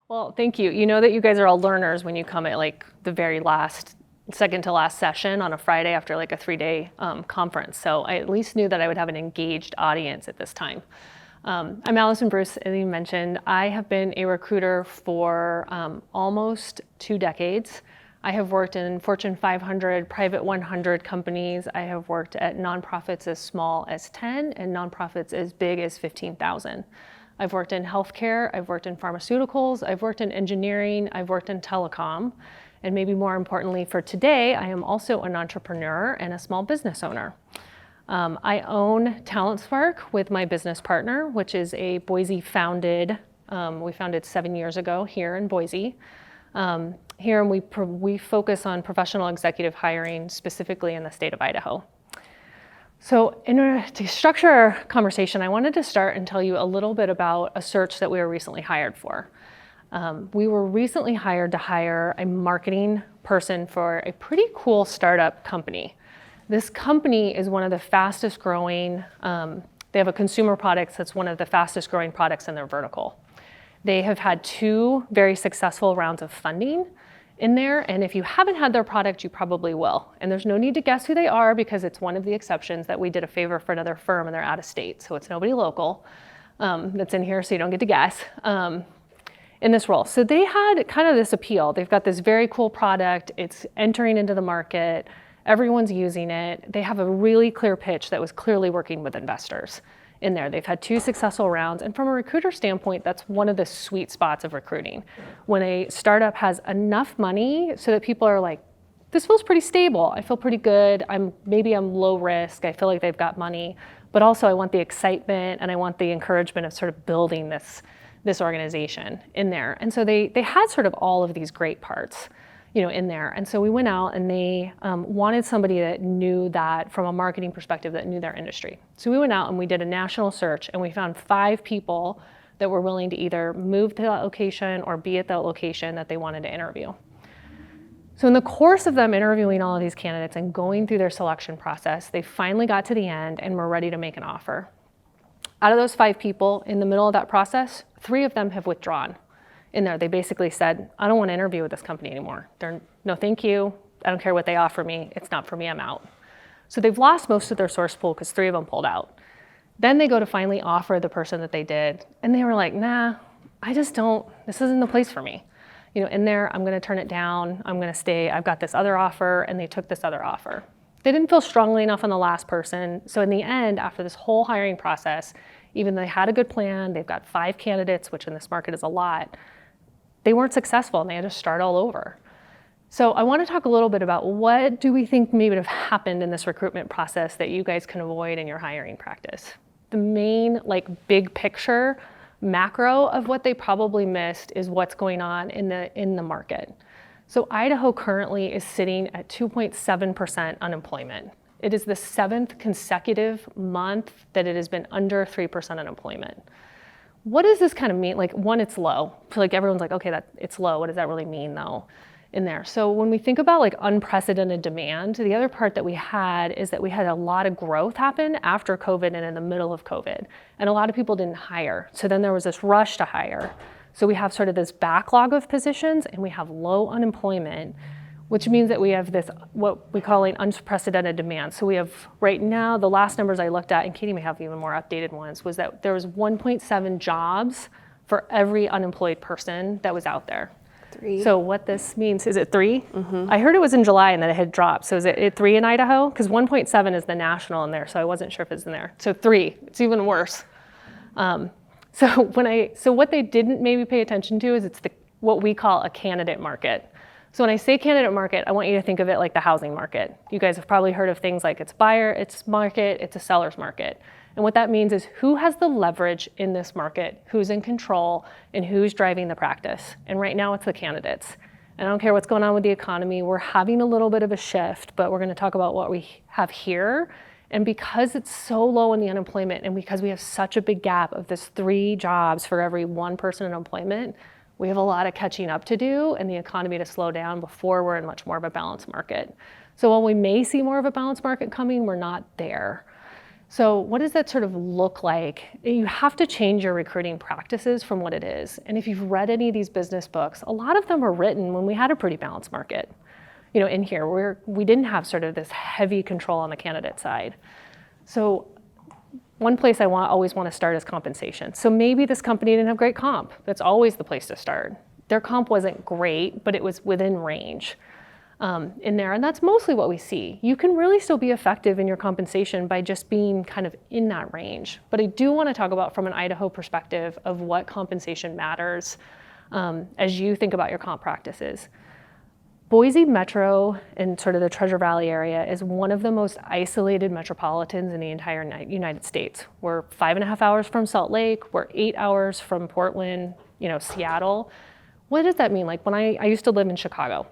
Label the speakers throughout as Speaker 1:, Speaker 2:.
Speaker 1: Well, thank you. You know that you guys are all learners when you come at like the very last, second to last session on a Friday after like a 3-day conference. So I at least knew that I would have an engaged audience at this time. I'm Allison Bruce, as you mentioned. I have been a recruiter for almost 2 decades. I have worked in Fortune 500, private 100 companies. I have worked at nonprofits as small as 10 and nonprofits as big as 15,000. I've worked in healthcare, I've worked in pharmaceuticals, I've worked in engineering, I've worked in telecom, and maybe more importantly for today, I am also an entrepreneur and a small business owner. I own Talent Spark with my business partner, which is a Boise founded, we founded 7 years ago here in Boise. Here we focus on professional executive hiring, specifically in the state of Idaho. So to structure our conversation, I wanted to start and tell you a little bit about a search that we were recently hired for. We were recently hired to hire a marketing person for a pretty cool startup company. This company is one of the fastest growing, they have a consumer product that's one of the fastest growing products in their vertical. They have had 2 very successful rounds of funding in there, and if you haven't had their product, you probably will. And there's no need to guess who they are because it's one of the exceptions that we did a favor for another firm and they're out of state, so it's nobody local that's in here, so you don't get to guess in this role. So they had kind of this appeal. They've got this very cool product, it's entering into the market, everyone's using it. They have a really clear pitch that was clearly working with investors in there. They've had 2 successful rounds, and from a recruiter standpoint, that's one of the sweet spots of recruiting. When a startup has enough money so that people are like, this feels pretty stable, I feel pretty good, maybe I'm low risk, I feel like they've got money, but also I want the excitement and I want the encouragement of sort of building this organization in there. And so they had sort of all of these great parts, in there. And so we went out and they wanted somebody that knew that from a marketing perspective, that knew their industry. So we went out and we did a national search and we found 5 people that were willing to either move to that location or be at that location that they wanted to interview. So in the course of them interviewing all of these candidates and going through their selection process, they finally got to the end and were ready to make an offer. Out of those 5 people in the middle of that process, 3 of them have withdrawn. In there, they basically said, I don't want to interview with this company anymore. No, thank you. I don't care what they offer me. It's not for me, I'm out. So they've lost most of their source pool because 3 of them pulled out. Then they go to finally offer the person that they did. And they were like, nah, this isn't the place for me. In there, I'm going to turn it down. I'm going to stay. I've got this other offer. And they took this other offer. They didn't feel strongly enough on the last person. So in the end, after this whole hiring process, even though they had a good plan, they've got 5 candidates, which in this market is a lot, they weren't successful and they had to start all over. So I want to talk a little bit about what do we think maybe would have happened in this recruitment process that you guys can avoid in your hiring practice. The main big picture macro of what they probably missed is what's going on in the market. So Idaho currently is sitting at 2.7% unemployment. It is the 7th consecutive month that it has been under 3% unemployment. What does this kind of mean? One, it's low. So everyone's like, okay, it's low. What does that really mean though in there? So when we think about unprecedented demand, the other part that we had is that we had a lot of growth happen after COVID and in the middle of COVID. And a lot of people didn't hire. So then there was this rush to hire. So we have sort of this backlog of positions and we have low unemployment, which means that we have this, what we call an unprecedented demand. So we have right now, the last numbers I looked at, and Caty may have even more updated ones, was that there was 1.7 jobs for every unemployed person that was out there.
Speaker 2: 3.
Speaker 1: So what this means, is it 3? Mm-hmm. I heard it was in July and that it had dropped. So is it 3 in Idaho? Because 1.7 is the national in there, so I wasn't sure if it's in there. So 3, it's even worse. So what they didn't maybe pay attention to is it's what we call a candidate market. So when I say candidate market, I want you to think of it like the housing market. You guys have probably heard of things like it's buyer, it's market, it's a seller's market. And what that means is who has the leverage in this market, who's in control, and who's driving the practice. And right now it's the candidates. And I don't care what's going on with the economy, we're having a little bit of a shift, but we're going to talk about what we have here. And because it's so low in the unemployment and because we have such a big gap of this 3 jobs for every 1 person in employment, we have a lot of catching up to do and the economy to slow down before we're in much more of a balanced market. So while we may see more of a balanced market coming, we're not there. So what does that sort of look like? You have to change your recruiting practices from what it is. And if you've read any of these business books, a lot of them were written when we had a pretty balanced market. In here, where we didn't have sort of this heavy control on the candidate side. So one place I always want to start is compensation. So maybe this company didn't have great comp. That's always the place to start. Their comp wasn't great, but it was within range in there. And that's mostly what we see. You can really still be effective in your compensation by just being kind of in that range. But I do want to talk about from an Idaho perspective of what compensation matters as you think about your comp practices. Boise Metro and sort of the Treasure Valley area is one of the most isolated metropolitans in the entire United States. We're 5.5 hours from Salt Lake, we're 8 hours from Portland, Seattle. What does that mean? Like when I used to live in Chicago,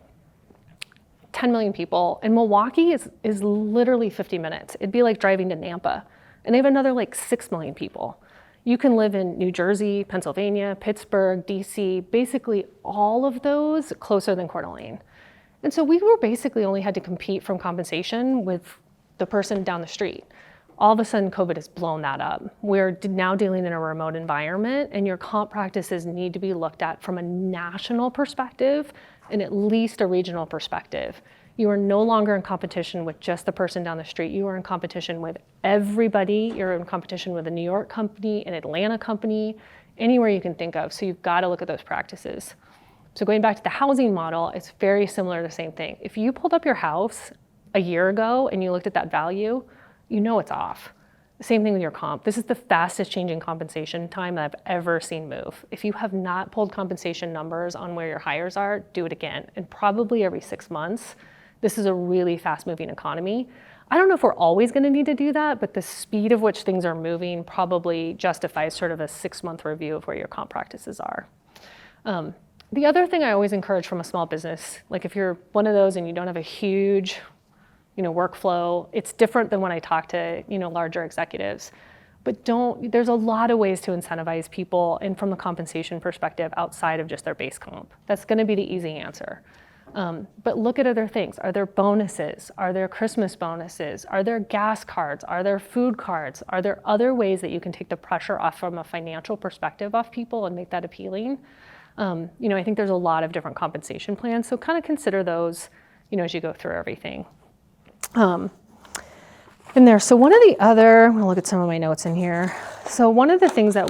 Speaker 1: 10 million people, and Milwaukee is literally 50 minutes. It'd be like driving to Nampa, and they have another like 6 million people. You can live in New Jersey, Pennsylvania, Pittsburgh, DC, basically all of those closer than Coeur d'Alene. And so we were basically only had to compete from compensation with the person down the street. All of a sudden, COVID has blown that up. We're now dealing in a remote environment, and your comp practices need to be looked at from a national perspective and at least a regional perspective. You are no longer in competition with just the person down the street. You are in competition with everybody. You're in competition with a New York company, an Atlanta company, anywhere you can think of. So you've got to look at those practices. So going back to the housing model, it's very similar to the same thing. If you pulled up your house a year ago and you looked at that value, it's off. Same thing with your comp. This is the fastest changing compensation time that I've ever seen move. If you have not pulled compensation numbers on where your hires are, do it again. And probably every 6 months. This is a really fast moving economy. I don't know if we're always going to need to do that, but the speed of which things are moving probably justifies sort of a 6-month review of where your comp practices are. The other thing I always encourage from a small business, like if you're one of those and you don't have a huge, workflow, it's different than when I talk to, larger executives. But there's a lot of ways to incentivize people and from the compensation perspective outside of just their base comp. That's going to be the easy answer. But look at other things. Are there bonuses? Are there Christmas bonuses? Are there gas cards? Are there food cards? Are there other ways that you can take the pressure off from a financial perspective off people and make that appealing? I think there's a lot of different compensation plans, so kind of consider those, as you go through everything. In there, so I'm gonna look at some of my notes in here. So one of the things that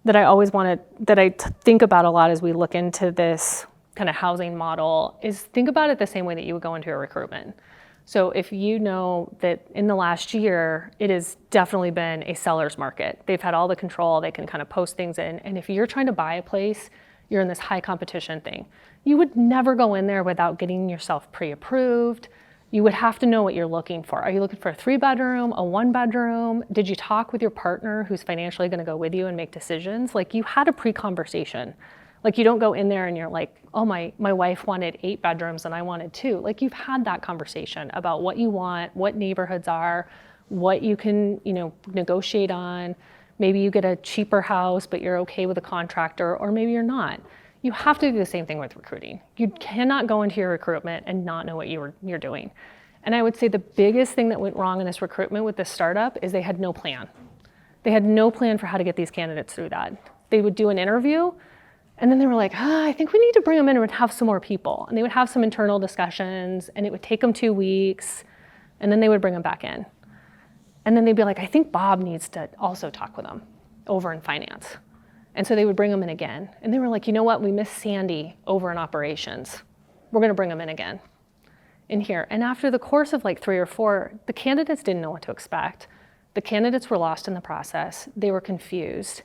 Speaker 1: that I think about a lot as we look into this kind of housing model is think about it the same way that you would go into a recruitment. So if you know that in the last year, it has definitely been a seller's market. They've had all the control, they can kind of post things in. And if you're trying to buy a place, you're in this high competition thing. You would never go in there without getting yourself pre-approved. You would have to know what you're looking for. Are you looking for a 3-bedroom, a 1-bedroom? Did you talk with your partner who's financially gonna go with you and make decisions? Like you had a pre-conversation. Like you don't go in there and you're like, oh, my wife wanted 8 bedrooms and I wanted 2. Like you've had that conversation about what you want, what neighborhoods are, what you can, negotiate on. Maybe you get a cheaper house, but you're okay with a contractor, or maybe you're not. You have to do the same thing with recruiting. You cannot go into your recruitment and not know what you're doing. And I would say the biggest thing that went wrong in this recruitment with this startup is they had no plan. They had no plan for how to get these candidates through that. They would do an interview, and then they were like, I think we need to bring them in and have some more people. And they would have some internal discussions, and it would take them 2 weeks, and then they would bring them back in. And then they'd be like, I think Bob needs to also talk with them over in finance. And so they would bring them in again. And they were like, you know what, we missed Sandy over in operations. We're gonna bring them in again in here. And after the course of like 3 or 4, the candidates didn't know what to expect. The candidates were lost in the process. They were confused.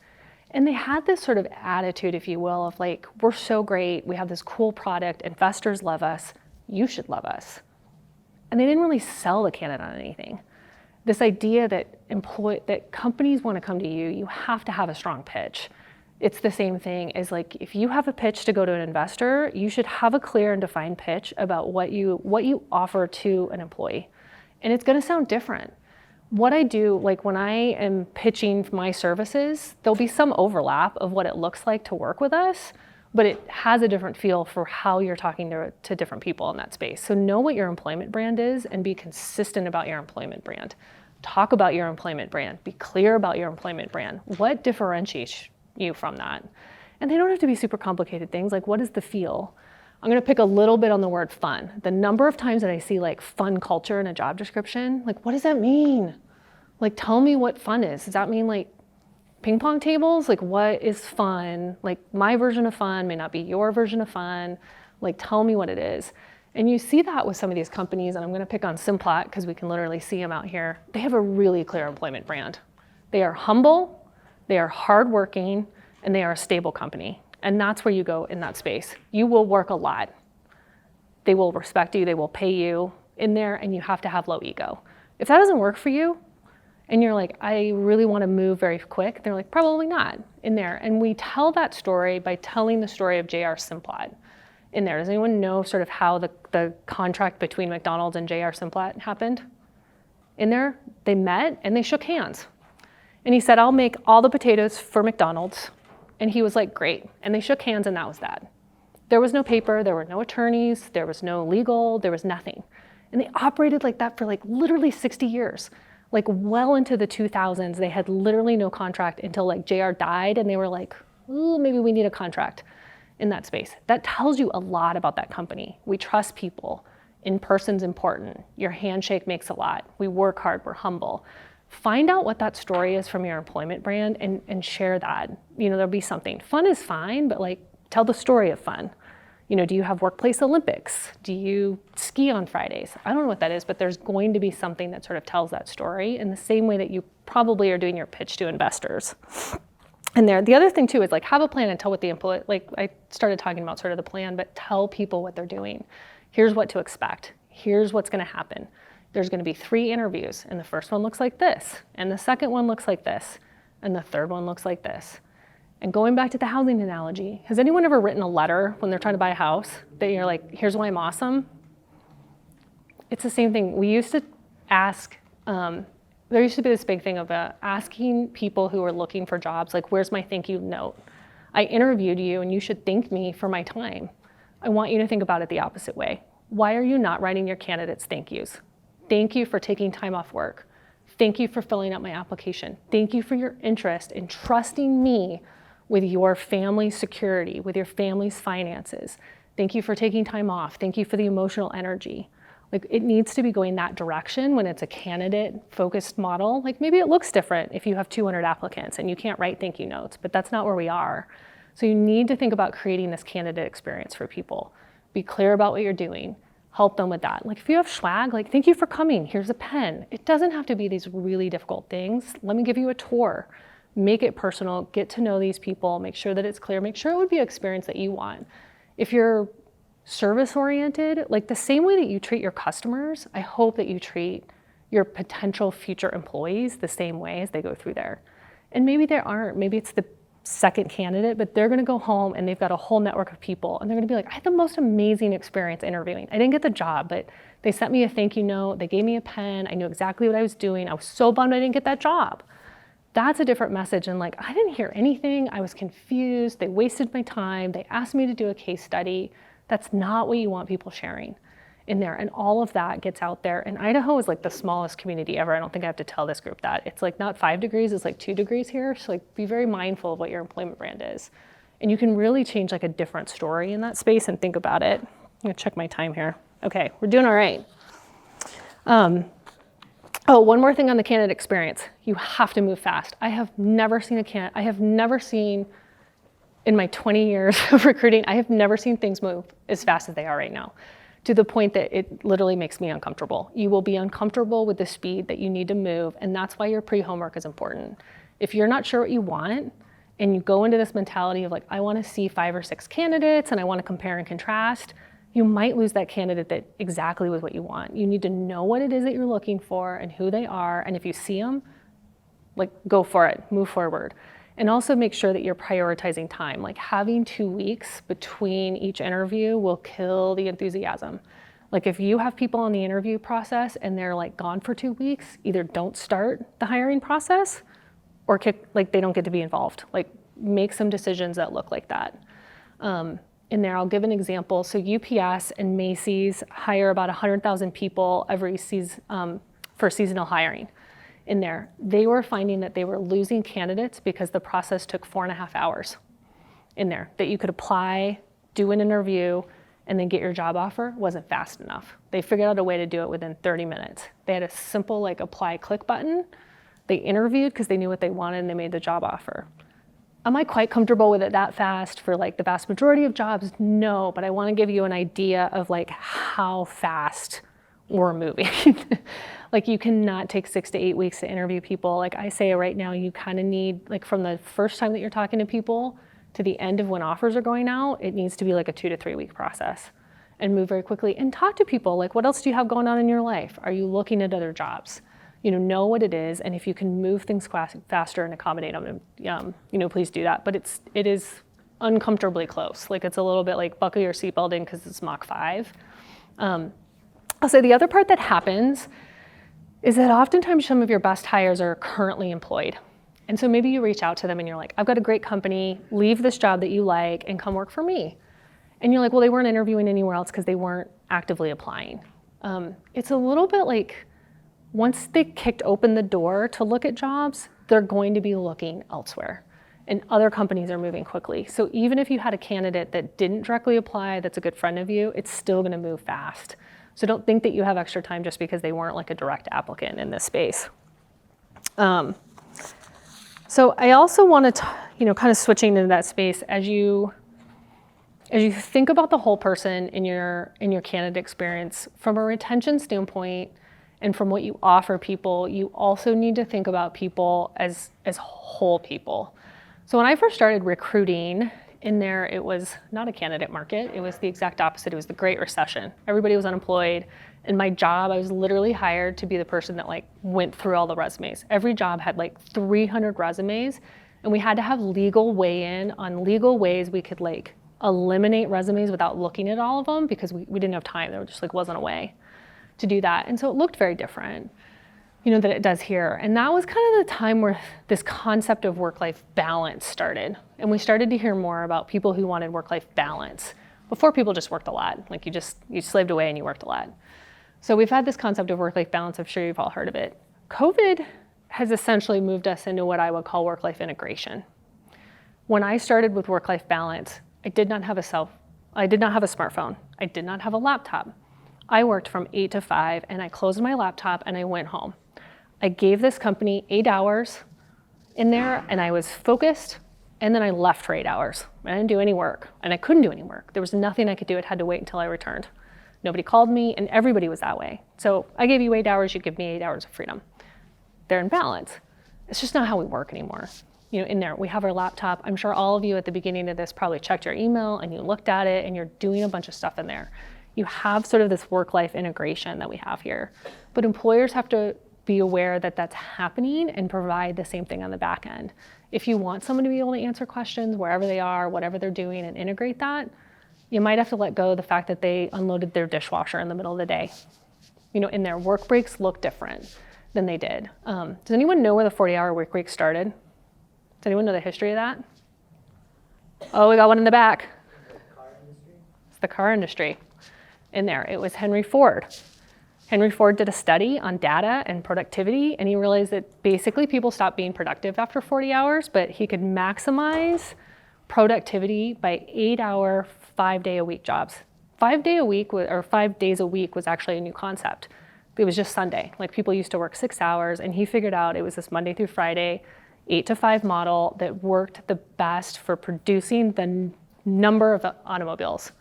Speaker 1: And they had this sort of attitude, if you will, of like, we're so great, we have this cool product, investors love us, you should love us. And they didn't really sell the candidate on anything. This idea that companies want to come to you, you have to have a strong pitch. It's the same thing as like, if you have a pitch to go to an investor, you should have a clear and defined pitch about what you offer to an employee. And it's gonna sound different. What I do, like when I am pitching my services, there'll be some overlap of what it looks like to work with us, but it has a different feel for how you're talking to different people in that space. So know what your employment brand is and be consistent about your employment brand. Talk about your employment brand. Be clear about your employment brand. What differentiates you from that? And they don't have to be super complicated things, like what is the feel? I'm gonna pick a little bit on the word fun. The number of times that I see like fun culture in a job description, like what does that mean? Like tell me what fun is. Does that mean like ping pong tables? Like what is fun? Like my version of fun may not be your version of fun. Like tell me what it is. And you see that with some of these companies, and I'm gonna pick on Simplot because we can literally see them out here. They have a really clear employment brand. They are humble, they are hardworking, and they are a stable company. And that's where you go in that space. You will work a lot. They will respect you, they will pay you in there, and you have to have low ego. If that doesn't work for you, and you're like, I really want to move very quick, they're like, probably not in there. And we tell that story by telling the story of J.R. Simplot in there. Does anyone know sort of how the contract between McDonald's and J.R. Simplot happened? In there, they met and they shook hands. And he said, I'll make all the potatoes for McDonald's. And he was like, great. And they shook hands and that was that. There was no paper, there were no attorneys, there was no legal, there was nothing. And they operated like that for like literally 60 years. Like well into the 2000s, they had literally no contract until like JR died and they were like, ooh, maybe we need a contract in that space. That tells you a lot about that company. We trust people. In person's important. Your handshake makes a lot. We work hard, we're humble. Find out what that story is from your employment brand and share that. You know, there'll be something. Fun is fine, but like tell the story of fun. You know, do you have workplace Olympics? Do you ski on Fridays? I don't know what that is, but there's going to be something that sort of tells that story in the same way that you probably are doing your pitch to investors. And the other thing too is like have a plan and tell what the employee, like I started talking about sort of the plan, but tell people what they're doing. Here's what to expect. Here's what's gonna happen. There's gonna be 3 interviews and the first one looks like this, and the second one looks like this, and the third one looks like this. And going back to the housing analogy, has anyone ever written a letter when they're trying to buy a house that you're like, here's why I'm awesome? It's the same thing. We used to ask, there used to be this big thing of asking people who are looking for jobs, like, where's my thank you note? I interviewed you and you should thank me for my time. I want you to think about it the opposite way. Why are you not writing your candidates thank yous? Thank you for taking time off work. Thank you for filling out my application. Thank you for your interest in trusting me with your family's security, with your family's finances. Thank you for taking time off. Thank you for the emotional energy. Like it needs to be going that direction when it's a candidate-focused model. Like maybe it looks different if you have 200 applicants and you can't write thank you notes, but that's not where we are. So you need to think about creating this candidate experience for people. Be clear about what you're doing. Help them with that. Like if you have swag, like thank you for coming, here's a pen. It doesn't have to be these really difficult things. Let me give you a tour. Make it personal, get to know these people, make sure that it's clear, make sure it would be an experience that you want. If you're service-oriented, like the same way that you treat your customers, I hope that you treat your potential future employees the same way as they go through there. And maybe they aren't, maybe it's the second candidate, but they're gonna go home and they've got a whole network of people and they're gonna be like, I had the most amazing experience interviewing. I didn't get the job, but they sent me a thank you note, they gave me a pen, I knew exactly what I was doing, I was so bummed I didn't get that job. That's a different message than like, I didn't hear anything, I was confused, they wasted my time, they asked me to do a case study. That's not what you want people sharing in there. And all of that gets out there. And Idaho is like the smallest community ever. I don't think I have to tell this group that. It's like not 5 degrees, it's like 2 degrees here. So like be very mindful of what your employment brand is. And you can really change like a different story in that space and think about it. I'm gonna check my time here. Okay, we're doing all right. Oh, one more thing on the candidate experience. You have to move fast. I have never seen in my 20 years of recruiting, I have never seen things move as fast as they are right now, to the point that it literally makes me uncomfortable. You will be uncomfortable with the speed that you need to move, and that's why your pre-homework is important. If you're not sure what you want, and you go into this mentality of like, I wanna see 5 or 6 candidates, and I wanna compare and contrast, you might lose that candidate that exactly was what you want. You need to know what it is that you're looking for and who they are, and if you see them, like go for it, move forward. And also make sure that you're prioritizing time. Like having 2 weeks between each interview will kill the enthusiasm. Like if you have people on the interview process and they're like gone for 2 weeks, either don't start the hiring process or they don't get to be involved. Like make some decisions that look like that. In there, I'll give an example. So UPS and Macy's hire about 100,000 people every season for seasonal hiring. In there, they were finding that they were losing candidates because the process took 4.5 hours. In there, that you could apply, do an interview, and then get your job offer wasn't fast enough. They figured out a way to do it within 30 minutes. They had a simple like apply click button. They interviewed because they knew what they wanted and they made the job offer. Am I quite comfortable with it that fast for like the vast majority of jobs? No, but I want to give you an idea of like how fast we're moving. Like you cannot take 6 to 8 weeks to interview people. Like I say right now, you kind of need, like from the first time that you're talking to people to the end of when offers are going out, it needs to be like a 2 to 3 week process and move very quickly and talk to people. Like, what else do you have going on in your life? Are you looking at other jobs? Know what it is, and if you can move things faster and accommodate them, please do that. But it is uncomfortably close. Like it's a little bit like buckle your seatbelt in because it's Mach 5. I'll say the other part that happens is that oftentimes some of your best hires are currently employed. And so maybe you reach out to them and you're like, I've got a great company, leave this job that you like and come work for me. And you're like, well, they weren't interviewing anywhere else because they weren't actively applying. It's a little bit like, once they kicked open the door to look at jobs, they're going to be looking elsewhere. And other companies are moving quickly. So even if you had a candidate that didn't directly apply, that's a good friend of you, it's still gonna move fast. So don't think that you have extra time just because they weren't like a direct applicant in this space. So I also want to, kind of switching into that space as you think about the whole person in your candidate experience from a retention standpoint and from what you offer people, you also need to think about people as whole people. So when I first started recruiting in there, it was not a candidate market. It was the exact opposite. It was the Great Recession. Everybody was unemployed. In my job, I was literally hired to be the person that like went through all the resumes. Every job had like 300 resumes, and we had to have legal weigh-in on legal ways we could like eliminate resumes without looking at all of them because we didn't have time. There just like wasn't a way to do that. And so it looked very different, than it does here. And that was kind of the time where this concept of work-life balance started. And we started to hear more about people who wanted work-life balance. Before, people just worked a lot. Like you slaved away and you worked a lot. So we've had this concept of work-life balance. I'm sure you've all heard of it. COVID has essentially moved us into what I would call work-life integration. When I started with work-life balance, I did not have a smartphone. I did not have a laptop. I worked from 8 to 5 and I closed my laptop and I went home. I gave this company 8 hours in there and I was focused, and then I left for 8 hours. I didn't do any work and I couldn't do any work. There was nothing I could do. It had to wait until I returned. Nobody called me and everybody was that way. So I gave you 8 hours, you give me 8 hours of freedom. They're in balance. It's just not how we work anymore. In there, we have our laptop. I'm sure all of you at the beginning of this probably checked your email and you looked at it and you're doing a bunch of stuff in there. You have sort of this work-life integration that we have here. But employers have to be aware that that's happening and provide the same thing on the back end. If you want someone to be able to answer questions wherever they are, whatever they're doing, and integrate that, you might have to let go of the fact that they unloaded their dishwasher in the middle of the day. In their work breaks look different than they did. Does anyone know where the 40-hour work week started? Does anyone know the history of that? Oh, we got one in the back. It's the car industry. In there, it was Henry Ford. Henry Ford did a study on data and productivity, and he realized that basically people stopped being productive after 40 hours, but he could maximize productivity by 8-hour, 5-day-a-week jobs. 5 days a week was actually a new concept. It was just Sunday. Like people used to work 6 hours, and he figured out it was this Monday through Friday, 8 to 5 model that worked the best for producing the number of automobiles.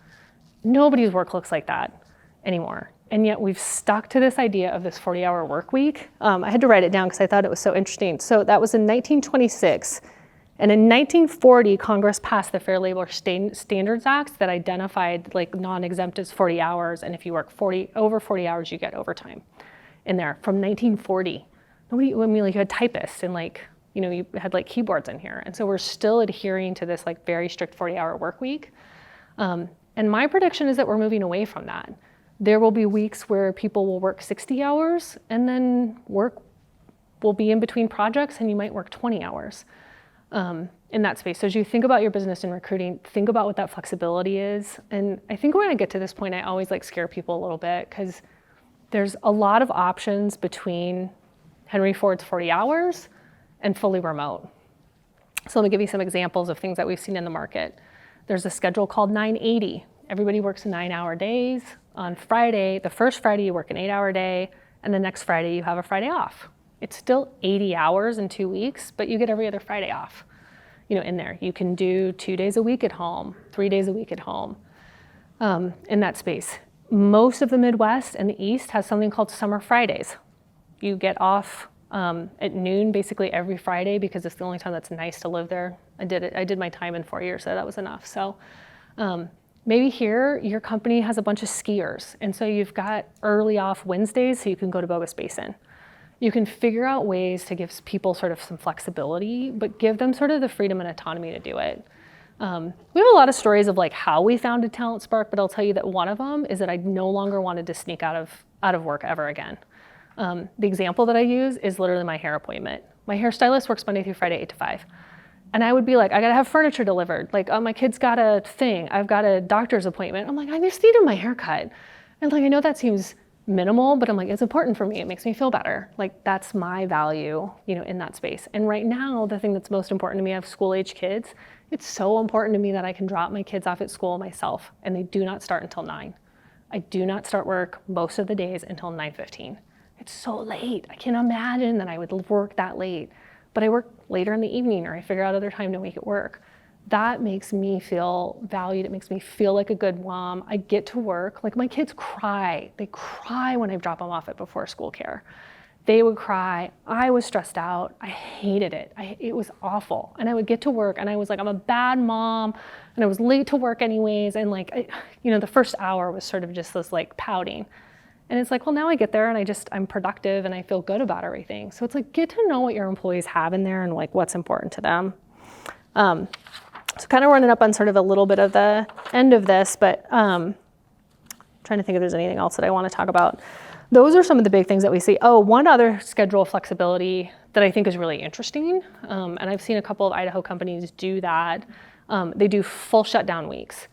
Speaker 1: Nobody's work looks like that anymore. And yet we've stuck to this idea of this 40-hour work week. I had to write it down because I thought it was so interesting. So that was in 1926. And in 1940, Congress passed the Fair Labor Standards Act that identified like non-exempt as 40 hours. And if you work over 40 hours, you get overtime in there from 1940. You had typists and you had like keyboards in here. And so we're still adhering to this like very strict 40-hour work week. And my prediction is that we're moving away from that. There will be weeks where people will work 60 hours and then work will be in between projects and you might work 20 hours. And in that space. So as you think about your business and recruiting, think about what that flexibility is. And I think when I get to this point, I always like scare people a little bit because there's a lot of options between Henry Ford's 40 hours and fully remote. So let me give you some examples of things that we've seen in the market. There's a schedule called 980. Everybody works 9-hour days. On Friday, the first Friday you work an 8-hour day, and the next Friday you have a Friday off. It's still 80 hours in 2 weeks, but you get every other Friday off, in there. You can do 2 days a week at home, 3 days a week at home, in that space. Most of the Midwest and the East has something called summer Fridays. You get off at noon basically every Friday because it's the only time that's nice to live there. I did my time in 4 years, so that was enough. So maybe here your company has a bunch of skiers, and so you've got early off Wednesdays so you can go to Bogus Basin. You can figure out ways to give people sort of some flexibility, but give them sort of the freedom and autonomy to do it. We have a lot of stories of like how we founded Talent Spark, but I'll tell you that one of them is that I no longer wanted to sneak out of work ever again. The example that I use is literally my hair appointment. My hairstylist works Monday through Friday, 8 to 5. And I would be like, I gotta have furniture delivered. Like, oh, my kid's got a thing. I've got a doctor's appointment. I'm like, I just needed my haircut. And like, I know that seems minimal, but I'm like, it's important for me. It makes me feel better. Like, that's my value, in that space. And right now, the thing that's most important to me, I have school-age kids. It's so important to me that I can drop my kids off at school myself, and they do not start until 9. I do not start work most of the days until 9:15. It's so late. I can't imagine that I would work that late. But I work later in the evening, or I figure out other time to make it work. That makes me feel valued. It makes me feel like a good mom. I get to work. Like, my kids cry. They cry when I drop them off at before school care. They would cry. I was stressed out. I hated it. It was awful. And I would get to work and I was like, I'm a bad mom. And I was late to work anyways. And like, the first hour was sort of just this like pouting. And it's like, well, now I get there and I'm productive and I feel good about everything. So it's like, get to know what your employees have in there and like what's important to them. So kind of running up on sort of a little bit of the end of this, but trying to think if there's anything else that I want to talk about. Those are some of the big things that we see. Oh, one other schedule flexibility that I think is really interesting, and I've seen a couple of Idaho companies do that. They do full shutdown weeks.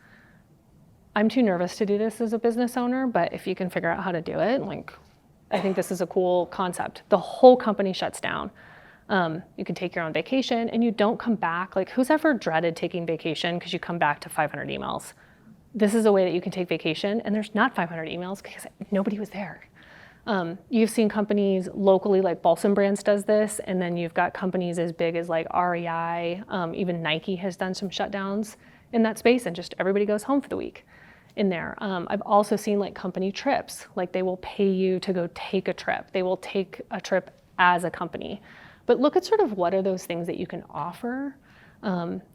Speaker 1: I'm too nervous to do this as a business owner, but if you can figure out how to do it, like, I think this is a cool concept. The whole company shuts down. You can take your own vacation and you don't come back. Like, who's ever dreaded taking vacation because you come back to 500 emails? This is a way that you can take vacation and there's not 500 emails because nobody was there. You've seen companies locally, like Balsam Brands does this, and then you've got companies as big as like REI, even Nike has done some shutdowns in that space, and just everybody goes home for the week in there. I've also seen like company trips, like they will pay you to go take a trip. They will take a trip as a company. But look at sort of what are those things that you can offer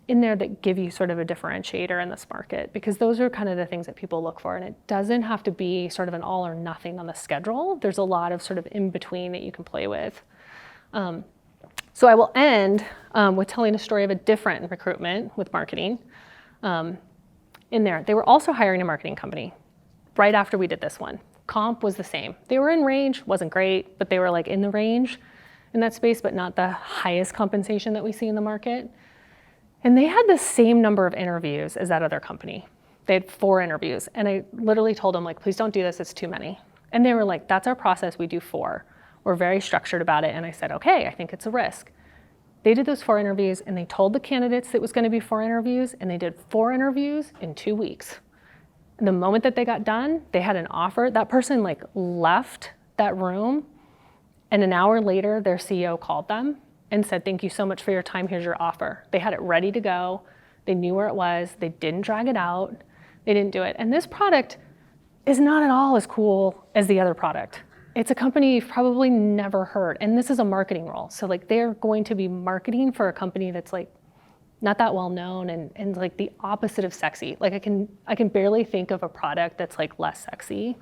Speaker 1: in there that give you sort of a differentiator in this market, because those are kind of the things that people look for, and it doesn't have to be sort of an all or nothing on the schedule. There's a lot of sort of in between that you can play with. So I will end with telling a story of a different recruitment with marketing. In there, they were also hiring a marketing company right after we did this one. Comp was the same. They were in range, wasn't great, but they were like in the range in that space, but not the highest compensation that we see in the market. And they had the same number of interviews as that other company. They had 4 interviews. And I literally told them, like, please don't do this, it's too many. And they were like, that's our process, we do 4. We're very structured about it. And I said, okay, I think it's a risk. They did those 4 interviews and they told the candidates it was going to be 4 interviews, and they did 4 interviews in 2 weeks. And the moment that they got done, they had an offer. That person like left that room, and an hour later, their CEO called them and said, thank you so much for your time, here's your offer. They had it ready to go. They knew where it was. They didn't drag it out. They didn't do it. And this product is not at all as cool as the other product. It's a company you've probably never heard. And this is a marketing role. So like, they're going to be marketing for a company that's like not that well known and like the opposite of sexy. Like, I can barely think of a product that's like less sexy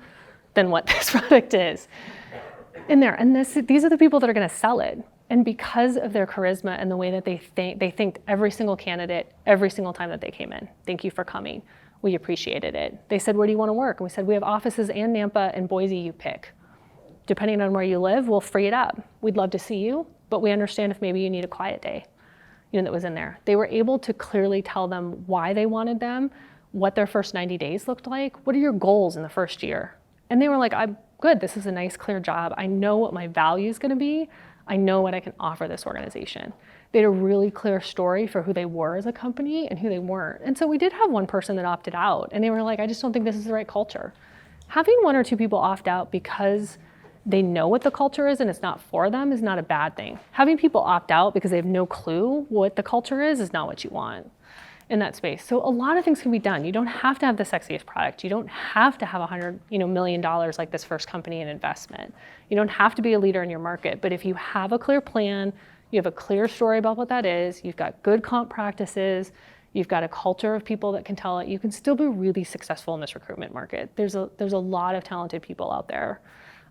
Speaker 1: than what this product is in there. And these are the people that are going to sell it. And because of their charisma and the way that they thanked every single candidate every single time that they came in. Thank you for coming. We appreciated it. They said, where do you want to work? And we said, we have offices in Nampa and Boise, you pick. Depending on where you live, we'll free it up. We'd love to see you, but we understand if maybe you need a quiet day that was in there. They were able to clearly tell them why they wanted them, what their first 90 days looked like, what are your goals in the first year? And they were like, I'm good, this is a nice, clear job. I know what my value is gonna be. I know what I can offer this organization. They had a really clear story for who they were as a company and who they weren't. And so we did have one person that opted out, and they were like, I just don't think this is the right culture. Having one or two people opt out because they know what the culture is and it's not for them is not a bad thing. Having people opt out because they have no clue what the culture is not what you want in that space. So a lot of things can be done. You don't have to have the sexiest product. You don't have to have $100 million like this first company in investment. You don't have to be a leader in your market. But if you have a clear plan, you have a clear story about what that is, you've got good comp practices, you've got a culture of people that can tell it, you can still be really successful in this recruitment market. There's a lot of talented people out there.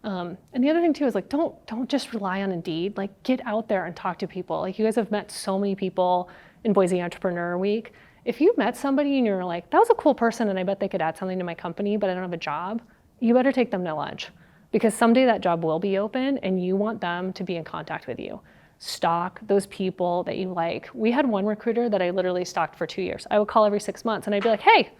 Speaker 1: And the other thing too is like, don't just rely on Indeed. Like, get out there and talk to people. Like, you guys have met so many people in Boise Entrepreneur Week. If you met somebody and you're like, that was a cool person and I bet they could add something to my company, but I don't have a job, you better take them to lunch, because someday that job will be open and you want them to be in contact with you. Stalk those people that you like. We had one recruiter that I literally stalked for 2 years. I would call every 6 months and I'd be like, hey,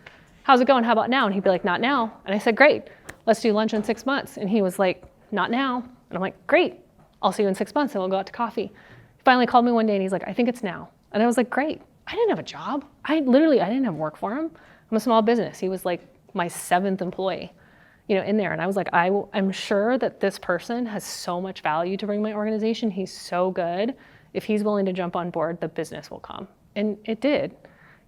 Speaker 1: how's it going? How about now? And he'd be like, not now. And I said, great, let's do lunch in 6 months. And he was like, not now. And I'm like, great, I'll see you in 6 months and we'll go out to coffee. He finally called me one day and he's like, I think it's now. And I was like, great. I didn't have a job. I didn't have work for him. I'm a small business. He was like my 7th employee, in there. And I was like, I'm sure that this person has so much value to bring my organization. He's so good. If he's willing to jump on board, the business will come. And it did,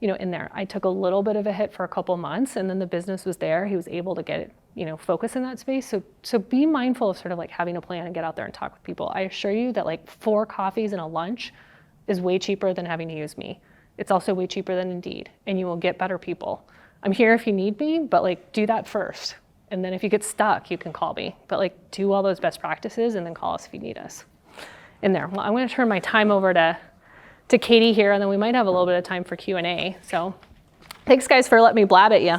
Speaker 1: in there. I took a little bit of a hit for a couple months and then the business was there. He was able to get it, focus in that space. So be mindful of sort of like having a plan and get out there and talk with people. I assure you that like 4 coffees and a lunch is way cheaper than having to use me. It's also way cheaper than Indeed, and you will get better people. I'm here if you need me, but like do that first. And then if you get stuck, you can call me. But like do all those best practices and then call us if you need us in there. Well, I'm gonna turn my time over to Caty here, and then we might have a little bit of time for Q&A. So thanks guys for letting me blab at you.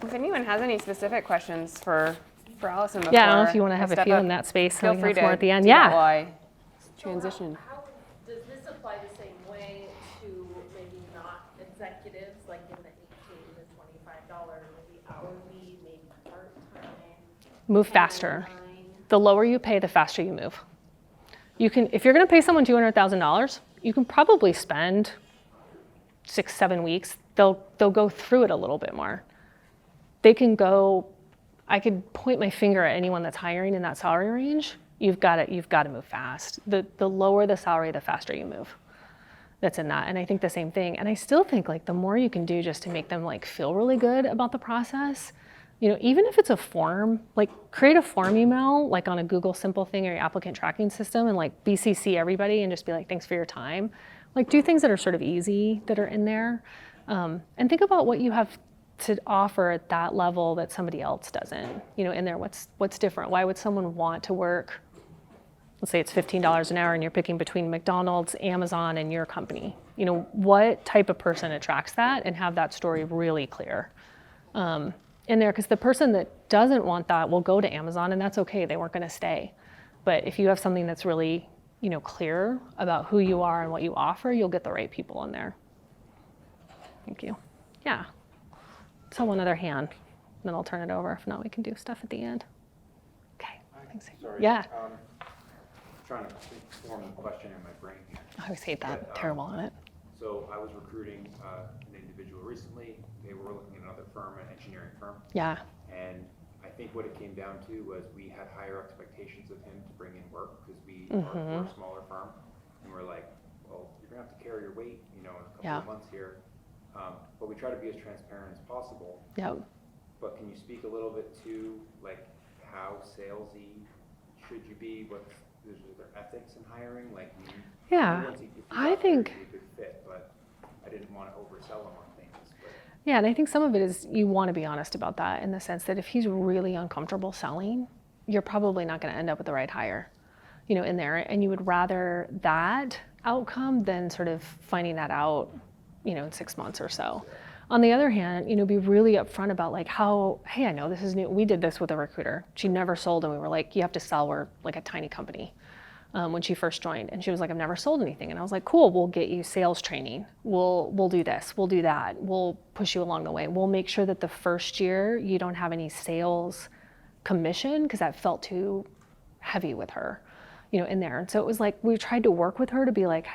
Speaker 2: If anyone has any specific questions for Allison before
Speaker 1: I don't know if you wanna have a few in that space.
Speaker 2: Feel free to
Speaker 1: more at the end.
Speaker 2: do that while I transition.
Speaker 3: How does this apply the same way to maybe not executives, like in the $18 to $25, maybe hourly, maybe part-time?
Speaker 1: Move faster. The lower you pay, the faster you move. You can, if you're gonna pay someone $200,000, you can probably spend 6-7 weeks. They'll go through it a little bit more. They can go, I could point my finger at anyone that's hiring in that salary range. You've got to move fast. The lower the salary, the faster you move. That's in that. And I think the same thing. And I still think like the more you can do just to make them like feel really good about the process, even if it's a form, like create a form email, like on a Google Simple thing or your applicant tracking system, and like BCC everybody and just be like, thanks for your time. Like do things that are sort of easy that are in there. And think about what you have to offer at that level that somebody else doesn't, in there. What's different? Why would someone want to work? Let's say it's $15 an hour and you're picking between McDonald's, Amazon, and your company. What type of person attracts that, and have that story really clear in there, because the person that doesn't want that will go to Amazon, and that's okay, they weren't gonna stay. But if you have something that's really, clear about who you are and what you offer, you'll get the right people in there. Thank you. Yeah. So one other hand, then I'll turn it over. If not, we can do stuff at the end. Okay. Thanks.
Speaker 4: Sorry.
Speaker 1: Yeah.
Speaker 4: Trying to form a question in my brain here.
Speaker 1: I always hate that.
Speaker 4: But,
Speaker 1: terrible on it.
Speaker 4: So I was recruiting an individual recently. They were looking at another firm, an engineering firm.
Speaker 1: Yeah.
Speaker 4: And I think what it came down to was we had higher expectations of him to bring in work because we're a smaller firm. And we're like, well, you're going to have to carry your weight, in a couple of months here. But we try to be as transparent as possible.
Speaker 1: Yep.
Speaker 4: But can you speak a little bit to like how salesy should you be? Is there ethics in hiring? Like,
Speaker 1: yeah, I think
Speaker 4: be a good fit, but I didn't want to oversell him on things. But.
Speaker 1: Yeah, and I think some of it is you want to be honest about that, in the sense that if he's really uncomfortable selling, you're probably not going to end up with the right hire, in there. And you would rather that outcome than sort of finding that out, in 6 months or so. On the other hand, be really upfront about like how, hey, I know this is new. We did this with a recruiter. She never sold, and we were like, you have to sell. We're like a tiny company. when she first joined. And she was like, I've never sold anything. And I was like, cool, we'll get you sales training. We'll do this, we'll do that. We'll push you along the way. We'll make sure that the first year you don't have any sales commission, because that felt too heavy with her, in there. And so it was like, we tried to work with her to be like,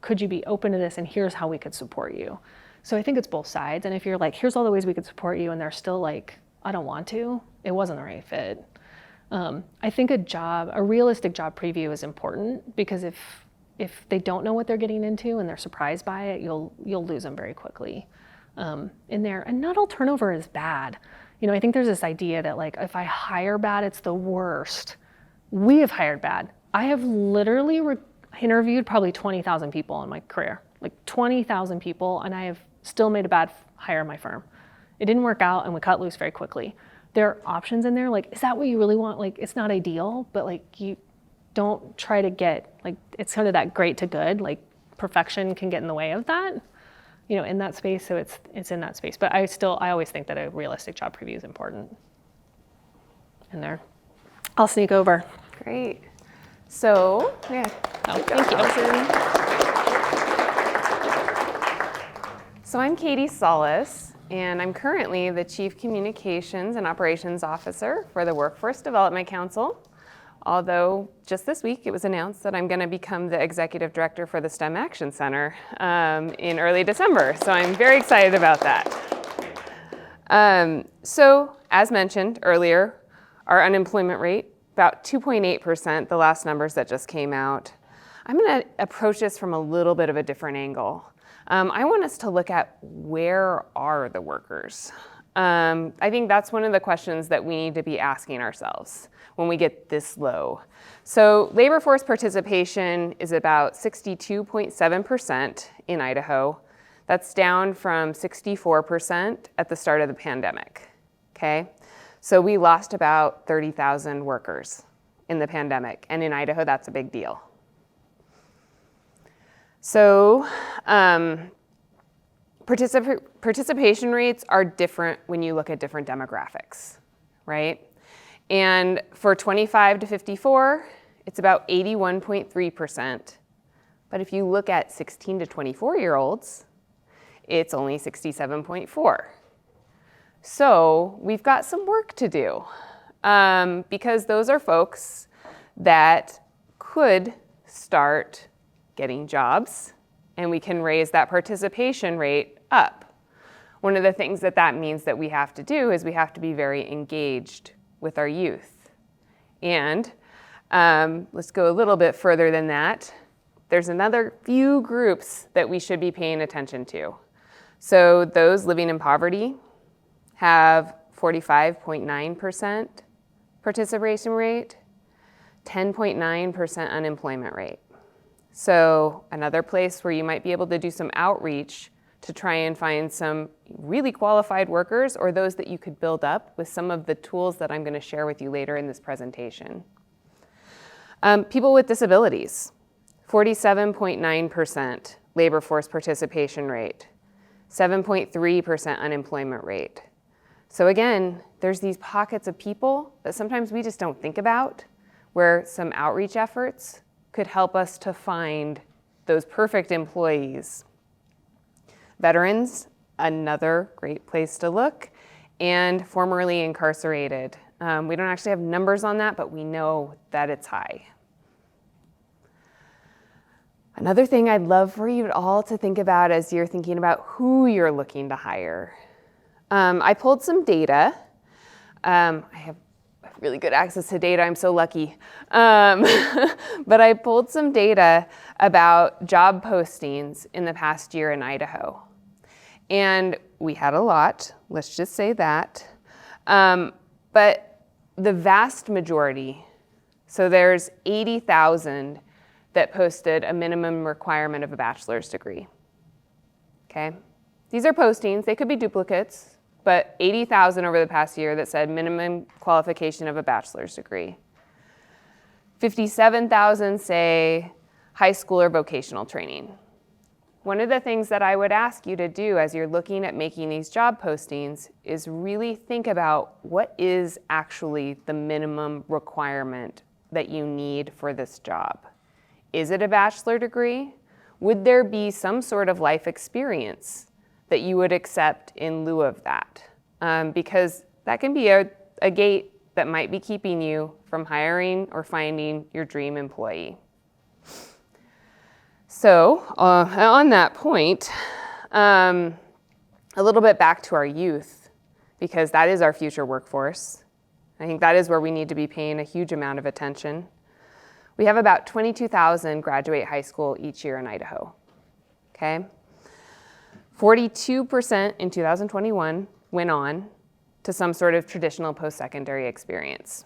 Speaker 1: could you be open to this? And here's how we could support you. So I think it's both sides. And if you're like, here's all the ways we could support you, and they're still like, I don't want to, it wasn't the right fit. I think a realistic job preview is important, because if they don't know what they're getting into and they're surprised by it, you'll lose them very quickly in there. And not all turnover is bad. I think there's this idea that like, if I hire bad, it's the worst. We have hired bad. I have literally interviewed probably 20,000 people in my career, like 20,000 people, and I have still made a bad hire in my firm. It didn't work out, and we cut loose very quickly. There are options in there, like, is that what you really want? Like, it's not ideal, but like, you don't try to get, like, it's kind of that great to good, like perfection can get in the way of that, in that space. So it's in that space. But I always think that a realistic job preview is important in there. I'll sneak over.
Speaker 2: Great. So, yeah.
Speaker 1: Oh, thank you.
Speaker 2: So I'm Caty Solace, and I'm currently the Chief Communications and Operations Officer for the Workforce Development Council. Although just this week it was announced that I'm going to become the Executive Director for the STEM Action Center in early December. So I'm very excited about that. So as mentioned earlier, our unemployment rate, about 2.8%, the last numbers that just came out. I'm going to approach this from a little bit of a different angle. I want us to look at, where are the workers? I think that's one of the questions that we need to be asking ourselves when we get this low. So labor force participation is about 62.7% in Idaho. That's down from 64% at the start of the pandemic, okay? So we lost about 30,000 workers in the pandemic, and in Idaho, that's a big deal. So participation rates are different when you look at different demographics, right? And for 25 to 54, it's about 81.3%. But if you look at 16 to 24-year-olds, it's only 67.4%. So we've got some work to do, because those are folks that could start getting jobs, and we can raise that participation rate up. One of the things that means that we have to do is we have to be very engaged with our youth. And let's go a little bit further than that. There's another few groups that we should be paying attention to. So those living in poverty have 45.9% participation rate, 10.9% unemployment rate. So another place where you might be able to do some outreach to try and find some really qualified workers, or those that you could build up with some of the tools that I'm going to share with you later in this presentation. People with disabilities, 47.9% labor force participation rate, 7.3% unemployment rate. So again, there's these pockets of people that sometimes we just don't think about, where some outreach efforts could help us to find those perfect employees. Veterans, another great place to look, and formerly incarcerated. We don't actually have numbers on that, but we know that it's high. Another thing I'd love for you all to think about as you're thinking about who you're looking to hire. I pulled some data. I have really good access to data, I'm so lucky. But I pulled some data about job postings in the past year in Idaho. And we had a lot, let's just say that. But the vast majority, so there's 80,000 that posted a minimum requirement of a bachelor's degree, okay? These are postings, they could be duplicates, but 80,000 over the past year that said minimum qualification of a bachelor's degree. 57,000 say high school or vocational training. One of the things that I would ask you to do as you're looking at making these job postings is really think about what is actually the minimum requirement that you need for this job? Is it a bachelor degree? Would there be some sort of life experience that you would accept in lieu of that? Because that can be a gate that might be keeping you from hiring or finding your dream employee. So on that point, a little bit back to our youth, because that is our future workforce. I think that is where we need to be paying a huge amount of attention. We have about 22,000 graduate high school each year in Idaho, okay? 42% in 2021 went on to some sort of traditional post-secondary experience.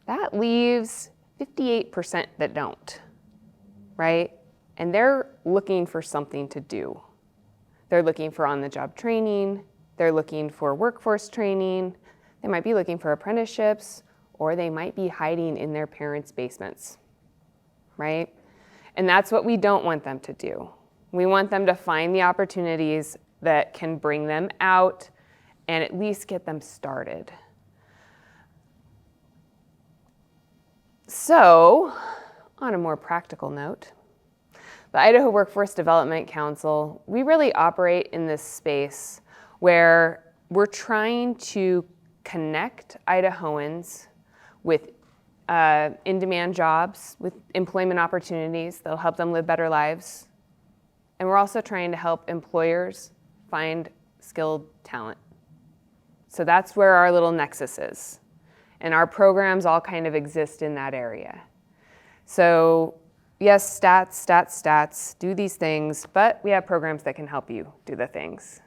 Speaker 2: That leaves 58% that don't, right? And they're looking for something to do. They're looking for on-the-job training, they're looking for workforce training, they might be looking for apprenticeships, or they might be hiding in their parents' basements, right? And that's what we don't want them to do. We want them to find the opportunities that can bring them out and at least get them started. So, on a more practical note, the Idaho Workforce Development Council, we really operate in this space where we're trying to connect Idahoans with in-demand jobs, with employment opportunities that'll help them live better lives. And we're also trying to help employers find skilled talent. So that's where our little nexus is. And our programs all kind of exist in that area. So yes, stats, do these things, but we have programs that can help you do the things.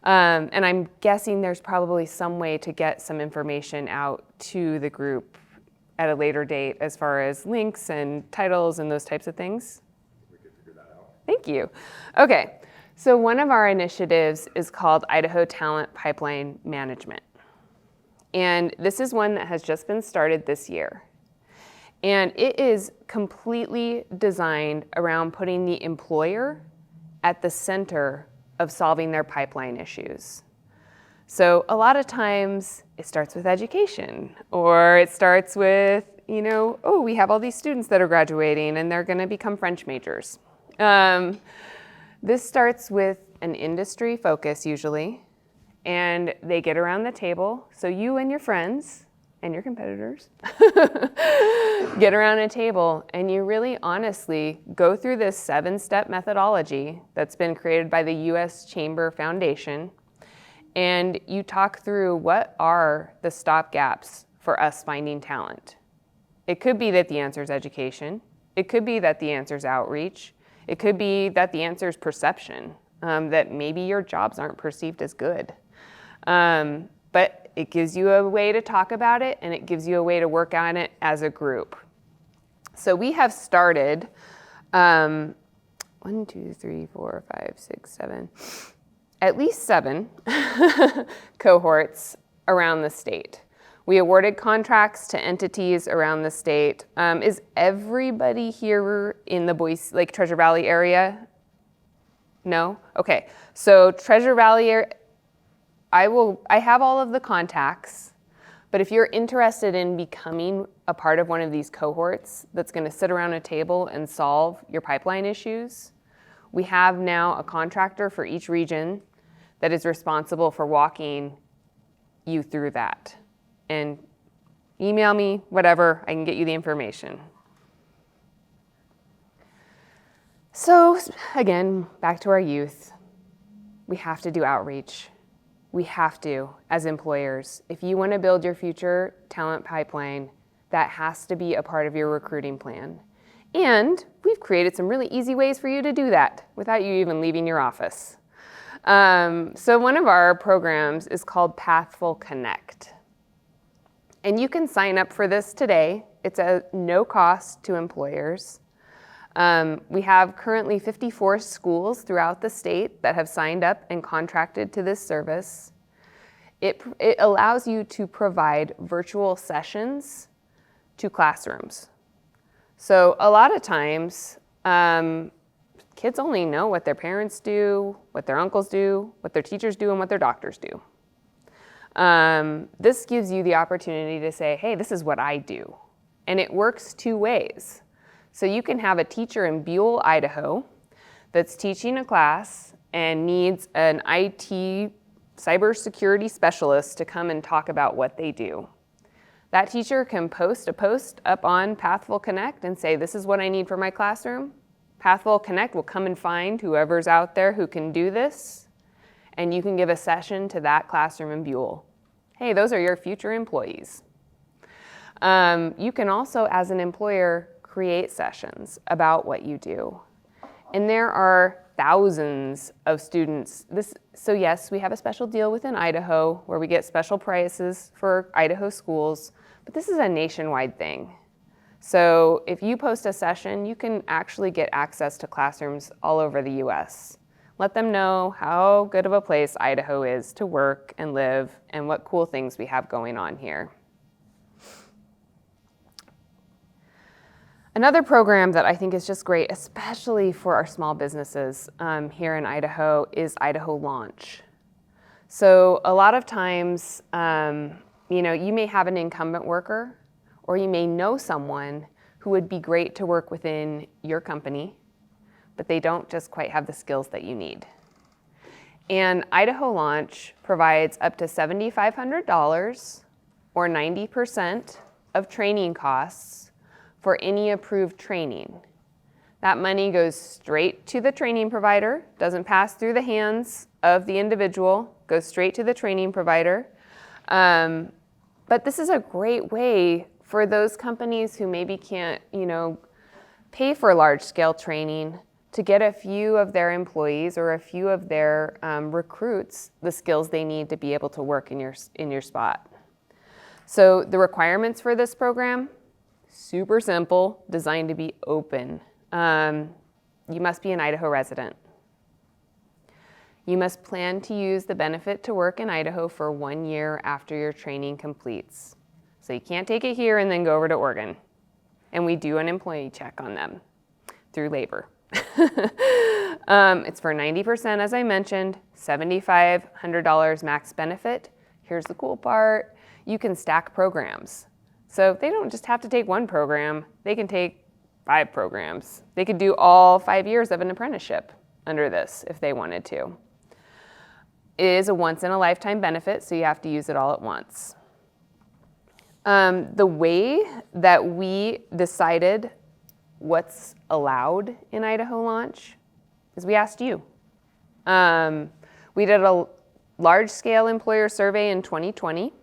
Speaker 2: And I'm guessing there's probably some way to get some information out to the group at a later date as far as links and titles and those types of things.
Speaker 4: We could figure that out.
Speaker 2: Thank you. Okay, so one of our initiatives is called Idaho Talent Pipeline Management. And this is one that has just been started this year. And it is completely designed around putting the employer at the center of solving their pipeline issues. So a lot of times it starts with education, or it starts with, oh, we have all these students that are graduating and they're gonna become French majors. This starts with an industry focus usually, and they get around the table. So you and your friends and your competitors get around a table and you really honestly go through this 7-step methodology that's been created by the U.S. Chamber Foundation, and you talk through what are the stopgaps for us finding talent. It could be that the answer is education. It could be that the answer is outreach. It could be that the answer is perception, that maybe your jobs aren't perceived as good. But it gives you a way to talk about it, and it gives you a way to work on it as a group. So we have started 1, 2, 3, 4, 5, 6, 7, at least 7 cohorts around the state. We awarded contracts to entities around the state. Is everybody here in the Boise, Treasure Valley area? No? Okay, so Treasure Valley area, I have all of the contacts, but if you're interested in becoming a part of one of these cohorts that's gonna sit around a table and solve your pipeline issues, we have now a contractor for each region that is responsible for walking you through that. And email me, whatever, I can get you the information. So again, back to our youth, we have to do outreach. We have to, as employers. If you want to build your future talent pipeline, that has to be a part of your recruiting plan. And we've created some really easy ways for you to do that without you even leaving your office. So one of our programs is called Pathful Connect. And you can sign up for this today. It's at no cost to employers. We have currently 54 schools throughout the state that have signed up and contracted to this service. It allows you to provide virtual sessions to classrooms. So a lot of times, kids only know what their parents do, what their uncles do, what their teachers do, and what their doctors do. This gives you the opportunity to say, hey, this is what I do. And it works two ways. So you can have a teacher in Buell, Idaho, that's teaching a class and needs an IT cybersecurity specialist to come and talk about what they do. That teacher can post a post up on Pathful Connect and say, this is what I need for my classroom. Pathful Connect will come and find whoever's out there who can do this, and you can give a session to that classroom in Buell. Hey, those are your future employees. You can also, as an employer, create sessions about what you do. And there are thousands of students. So yes, we have a special deal within Idaho where we get special prices for Idaho schools, but this is a nationwide thing. So if you post a session, you can actually get access to classrooms all over the US. Let them know how good of a place Idaho is to work and live and what cool things we have going on here. Another program that I think is just great, especially for our small businesses here in Idaho, is Idaho Launch. So a lot of times, you may have an incumbent worker, or you may know someone who would be great to work within your company, but they don't just quite have the skills that you need. And Idaho Launch provides up to $7,500 or 90% of training costs for any approved training. That money goes straight to the training provider, doesn't pass through the hands of the individual, goes straight to the training provider. But this is a great way for those companies who maybe can't, pay for large-scale training to get a few of their employees or a few of their recruits the skills they need to be able to work in your spot. So the requirements for this program, super simple, designed to be open. You must be an Idaho resident. You must plan to use the benefit to work in Idaho for 1 year after your training completes. So you can't take it here and then go over to Oregon. And we do an employee check on them through labor. It's for 90%, as I mentioned, $7,500 max benefit. Here's the cool part. You can stack programs. So they don't just have to take one program, they can take 5 programs. They could do all 5 years of an apprenticeship under this if they wanted to. It is a once-in-a-lifetime benefit, so you have to use it all at once. The way that we decided what's allowed in Idaho Launch is we asked you. We did a large-scale employer survey in 2020.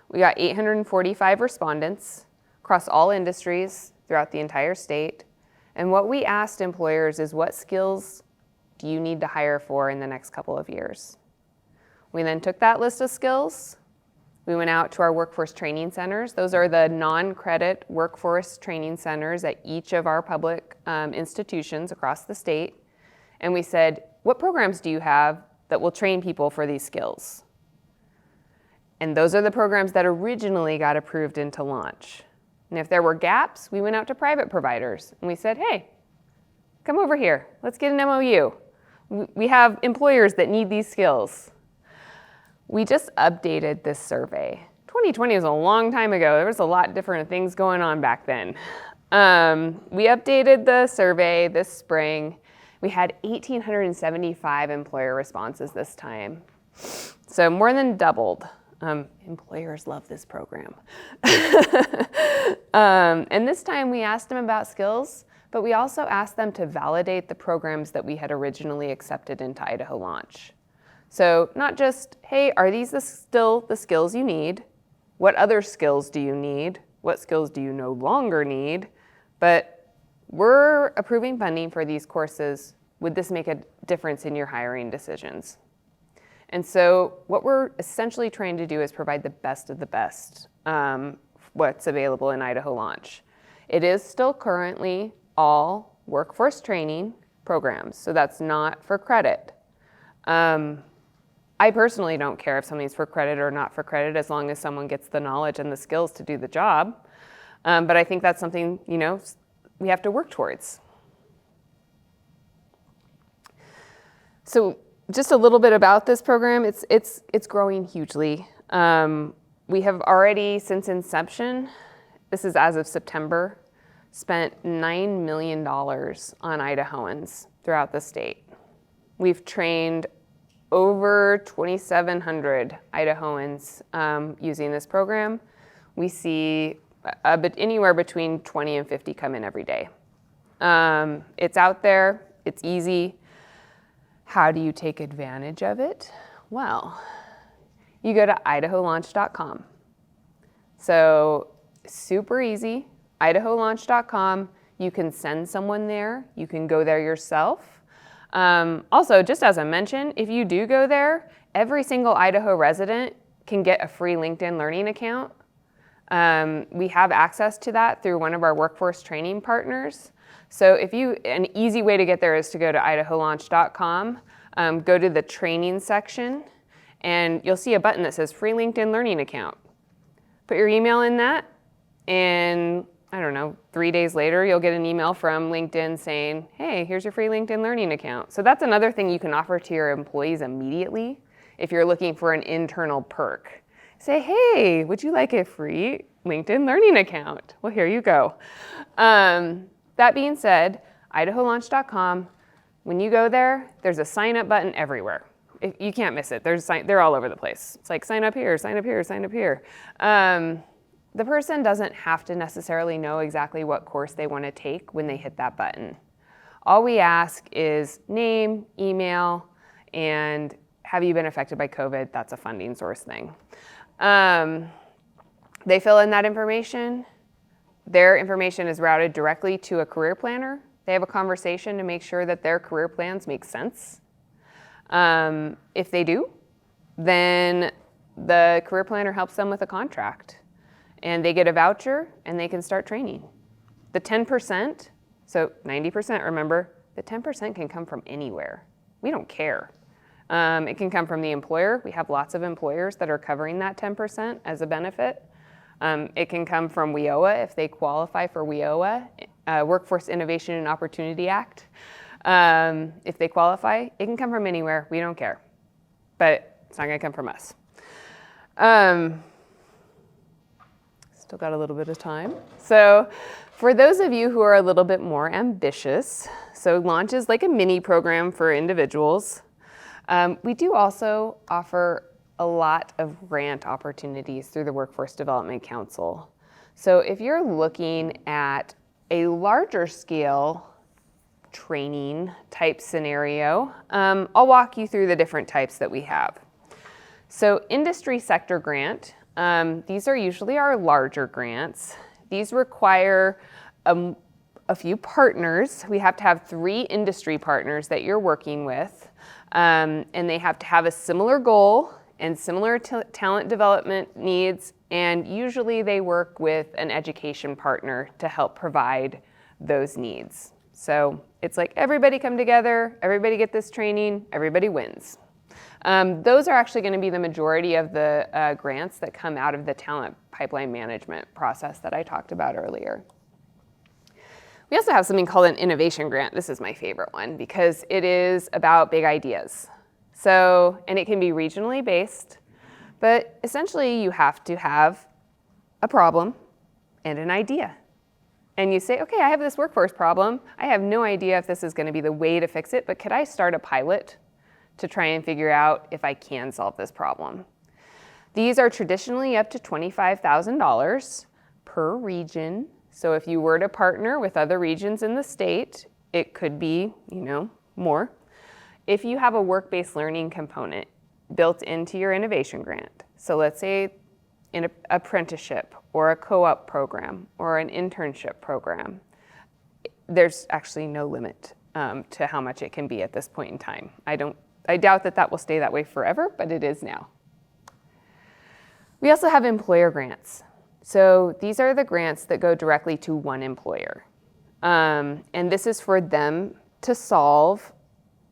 Speaker 2: We got 845 respondents across all industries throughout the entire state. And what we asked employers is, what skills do you need to hire for in the next couple of years? We then took that list of skills. We went out to our workforce training centers. Those are the non-credit workforce training centers at each of our public institutions across the state. And we said, what programs do you have that will train people for these skills? And those are the programs that originally got approved into Launch. And if there were gaps, we went out to private providers and we said, hey, come over here, let's get an MOU. We have employers that need these skills. We just updated this survey. 2020 was a long time ago. There was a lot of different things going on back then. We updated the survey this spring. We had 1,875 employer responses this time. So more than doubled. Employers love this program. And this time we asked them about skills, but we also asked them to validate the programs that we had originally accepted into Idaho Launch. So not just, hey, are these still the skills you need? What other skills do you need? What skills do you no longer need? But we're approving funding for these courses. Would this make a difference in your hiring decisions? And so what we're essentially trying to do is provide the best of the best, what's available in Idaho Launch. It is still currently all workforce training programs, so that's not for credit. I personally don't care if something's for credit or not for credit, as long as someone gets the knowledge and the skills to do the job. But I think that's something, we have to work towards. So just a little bit about this program. It's growing hugely. We have already, since inception, this is as of September, spent $9 million on Idahoans throughout the state. We've trained over 2,700 Idahoans using this program. We see anywhere between 20 and 50 come in every day. It's out there, it's easy. How do you take advantage of it? Well, you go to idaholaunch.com. So super easy, idaholaunch.com. You can send someone there. You can go there yourself. Also, just as I mentioned, if you do go there, every single Idaho resident can get a free LinkedIn Learning account. We have access to that through one of our workforce training partners. So an easy way to get there is to go to idaholaunch.com, go to the training section, and you'll see a button that says free LinkedIn Learning account. Put your email in that, and I don't know, 3 days later, you'll get an email from LinkedIn saying, hey, here's your free LinkedIn Learning account. So that's another thing you can offer to your employees immediately if you're looking for an internal perk. Say, hey, would you like a free LinkedIn Learning account? Well, here you go. That being said, idaholaunch.com, when you go there, there's a sign up button everywhere. You can't miss it. They're all over the place. It's like sign up here, sign up here, sign up here. The person doesn't have to necessarily know exactly what course they want to take when they hit that button. All we ask is name, email, and have you been affected by COVID? That's a funding source thing. They fill in that information. Their information is routed directly to a career planner. They have a conversation to make sure that their career plans make sense. If they do, then the career planner helps them with a contract. And they get a voucher and they can start training. The 10%, so 90%, remember, the 10% can come from anywhere. We don't care. It can come from the employer. We have lots of employers that are covering that 10% as a benefit. It can come from WIOA if they qualify for WIOA, Workforce Innovation and Opportunity Act. If they qualify, it can come from anywhere. We don't care. But it's not going to come from us. Still got a little bit of time. So for those of you who are a little bit more ambitious, so Launch is like a mini program for individuals. We do also offer a lot of grant opportunities through the Workforce Development Council. So if you're looking at a larger scale training type scenario, I'll walk you through the different types that we have. So industry sector grant, these are usually our larger grants. These require a few partners. We have to have 3 industry partners that you're working with, and they have to have a similar goal and similar talent development needs, and usually they work with an education partner to help provide those needs. So it's like everybody come together, everybody get this training, everybody wins. Those are actually going to be the majority of the grants that come out of the talent pipeline management process that I talked about earlier. We also have something called an innovation grant. This is my favorite one because it is about big ideas. So, and it can be regionally based, but essentially you have to have a problem and an idea. And you say, okay, I have this workforce problem. I have no idea if this is going to be the way to fix it, but could I start a pilot to try and figure out if I can solve this problem? These are traditionally up to $25,000 per region. So if you were to partner with other regions in the state, it could be, more. If you have a work-based learning component built into your innovation grant, so let's say in an apprenticeship or a co-op program or an internship program, there's actually no limit to how much it can be at this point in time. I doubt that will stay that way forever, but it is now. We also have employer grants. So these are the grants that go directly to one employer. And this is for them to solve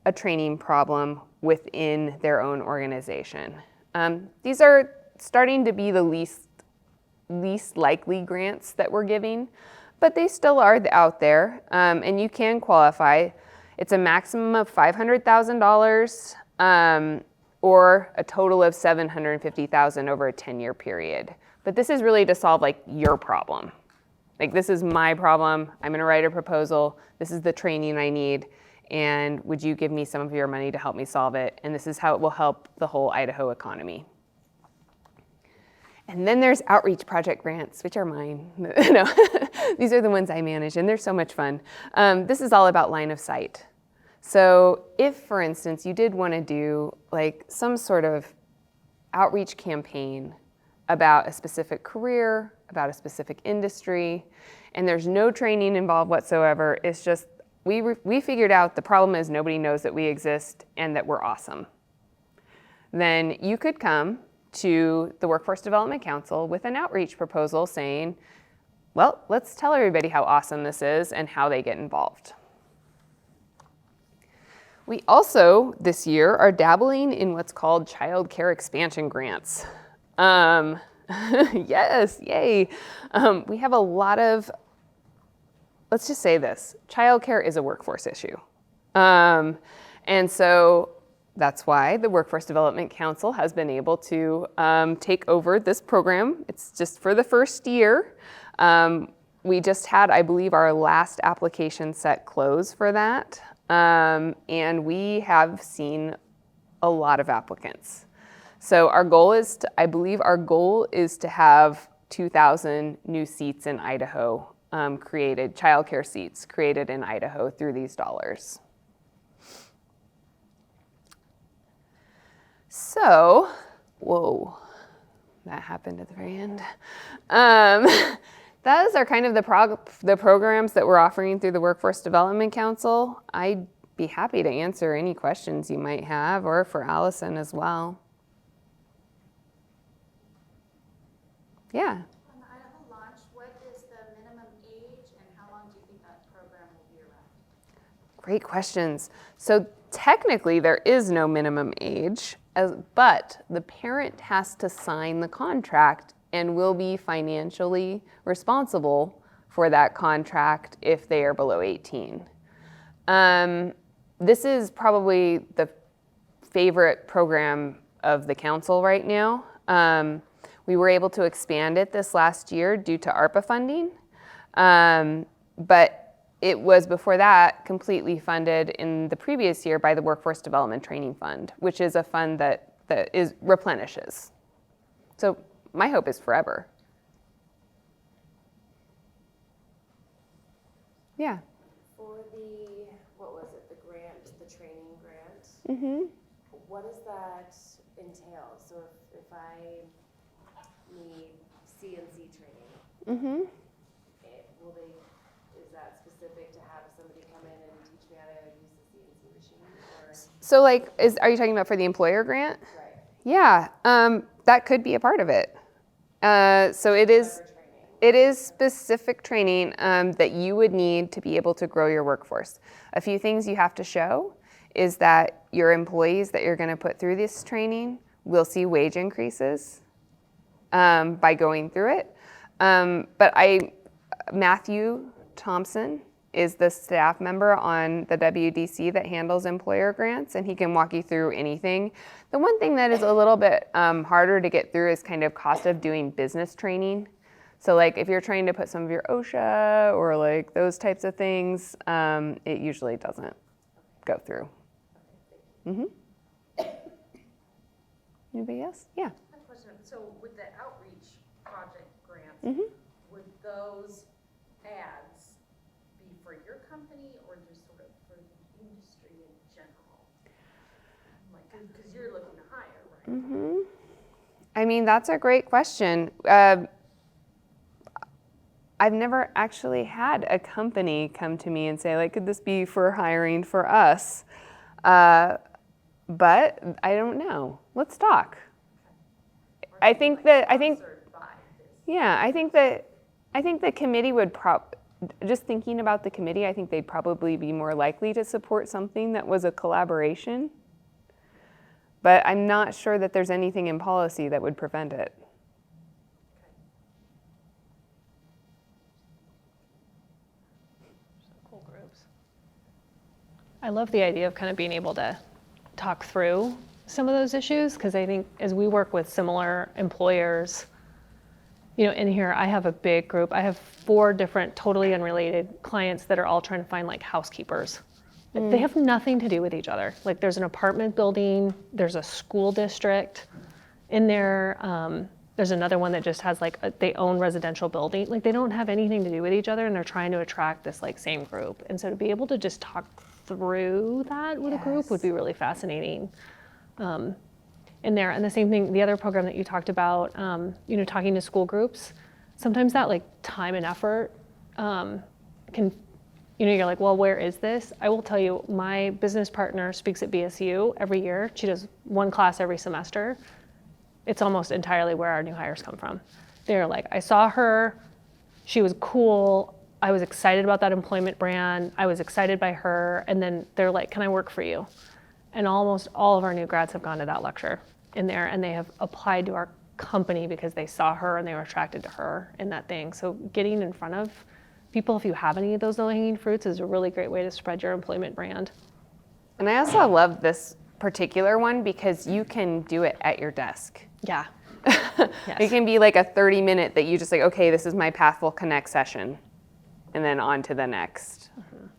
Speaker 2: a training problem within their own organization. These are starting to be the least likely grants that we're giving, but they still are out there, and you can qualify. It's a maximum of $500,000. or a total of $750,000 over a 10-year period. But this is really to solve like your problem. Like, this is my problem. I'm going to write a proposal. This is the training I need. And would you give me some of your money to help me solve it? And this is how it will help the whole Idaho economy. And then there's outreach project grants, which are mine. No, these are the ones I manage, and they're so much fun. This is all about line of sight. So if, for instance, you did want to do like some sort of outreach campaign about a specific career, about a specific industry, and there's no training involved whatsoever, it's just we figured out the problem is nobody knows that we exist and that we're awesome. Then you could come to the Workforce Development Council with an outreach proposal saying, well, let's tell everybody how awesome this is and how they get involved. We also, this year, are dabbling in what's called child care expansion grants. Yes, yay. We have a lot of, let's just say this, childcare is a workforce issue. And so that's why the Workforce Development Council has been able to take over this program. It's just for the first year. We just had, I believe, our last application set close for that. And we have seen a lot of applicants. So our goal is to, I believe our goal is to have 2,000 new seats in Idaho created, childcare seats created in Idaho through these dollars. So, whoa, that happened at the very end. Those are kind of the programs that we're offering through the Workforce Development Council. I'd be happy to answer any questions you might have, or for Allison as well. Yeah.
Speaker 5: On the Idaho launch, what is the minimum age and how long do you think that program will be around?
Speaker 2: Great questions. So technically there is no minimum age, but the parent has to sign the contract and will be financially responsible for that contract if they are below 18. This is probably the favorite program of the council right now. We were able to expand it this last year due to ARPA funding, but it was before that completely funded in the previous year by the Workforce Development Training Fund, which is a fund that replenishes. So my hope is forever. Yeah.
Speaker 3: For the, what was it, the grant, the training grant?
Speaker 2: Mm-hmm.
Speaker 3: What does that entail? So if I need CNC training,
Speaker 2: Mm-hmm.
Speaker 3: is that specific to have somebody come in and teach me how to use the CNC machine?
Speaker 2: So like, are you talking about for the employer grant?
Speaker 3: Right.
Speaker 2: Yeah, that could be a part of it. So it is specific training that you would need to be able to grow your workforce. A few things you have to show is that your employees that you're going to put through this training will see wage increases by going through it. But Matthew Thompson is the staff member on the WDC that handles employer grants, and he can walk you through anything. The one thing that is a little bit harder to get through is kind of cost of doing business training. So like if you're trying to put some of your OSHA or like those types of things, it usually doesn't go through. Mm-hmm. Anybody else? Yeah.
Speaker 3: I have a question. So with the outreach project grants,
Speaker 2: Mm-hmm.
Speaker 3: would those ads be for your company or just sort of for the industry in general? Like, because you're looking to hire, right?
Speaker 2: Mm-hmm. I mean, that's a great question. I've never actually had a company come to me and say, like, could this be for hiring for us? But I don't know. Let's talk. I think the committee would just thinking about the committee, I think they'd probably be more likely to support something that was a collaboration. But I'm not sure that there's anything in policy that would prevent it.
Speaker 1: Cool groups. I love the idea of kind of being able to talk through some of those issues, because I think as we work with similar employers, you know, in here, I have a big group. I have 4 different totally unrelated clients that are all trying to find like housekeepers. They have nothing to do with each other. Like there's an apartment building, there's a school district in there. There's another one that just has like, they own residential building. Like they don't have anything to do with each other, and they're trying to attract this like same group. And so to be able to just talk through that with a group would be really fascinating. In there. And the same thing, the other program that you talked about, you know, talking to school groups, sometimes that like time and effort can, you know, you're like, well, where is this? I will tell you, my business partner speaks at BSU every year. She does 1 class every semester. It's almost entirely where our new hires come from. They're like, I saw her, she was cool, I was excited about that employment brand, I was excited by her, and then they're like, can I work for you? And almost all of our new grads have gone to that lecture in there, and they have applied to our company because they saw her and they were attracted to her in that thing. So getting in front of people, if you have any of those low-hanging fruits, is a really great way to spread your employment brand.
Speaker 2: And I also love this particular one because you can do it at your desk.
Speaker 1: Yeah.
Speaker 2: It can be like a 30-minute that you just like, okay, this is my Pathful Connect session, and then on to the next.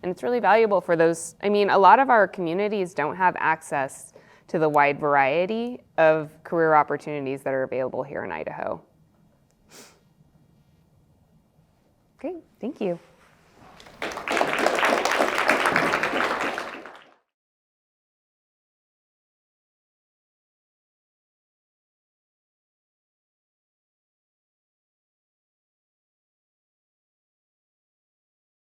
Speaker 2: And it's really valuable for those. I mean, a lot of our communities don't have access to the wide variety of career opportunities that are available here in Idaho. Great, thank you.